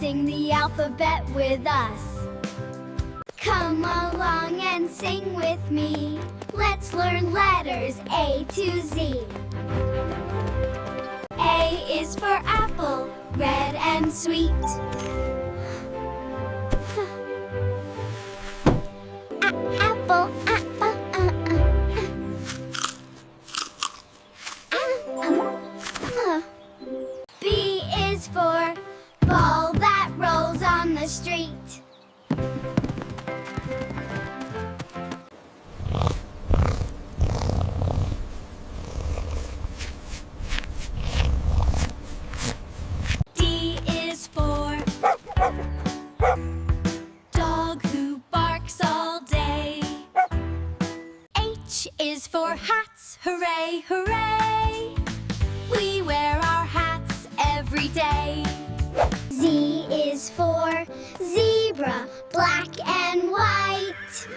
Sing the alphabet with us. Come along and sing with me. Let's learn letters A to Z. A is for apple, red and sweet. Apple, B is for ball that rolls on the street. D is for dog who barks all day. H is for hats, hooray, hooray. We wear our hats every day. Z is for zebra, black and white.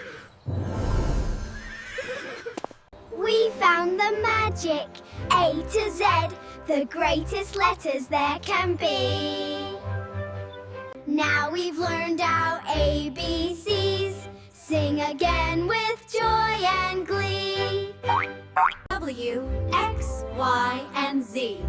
We found the magic A to Z, the greatest letters there can be. Now we've learned our ABCs. Sing again with joy and glee. W, X, Y, and Z.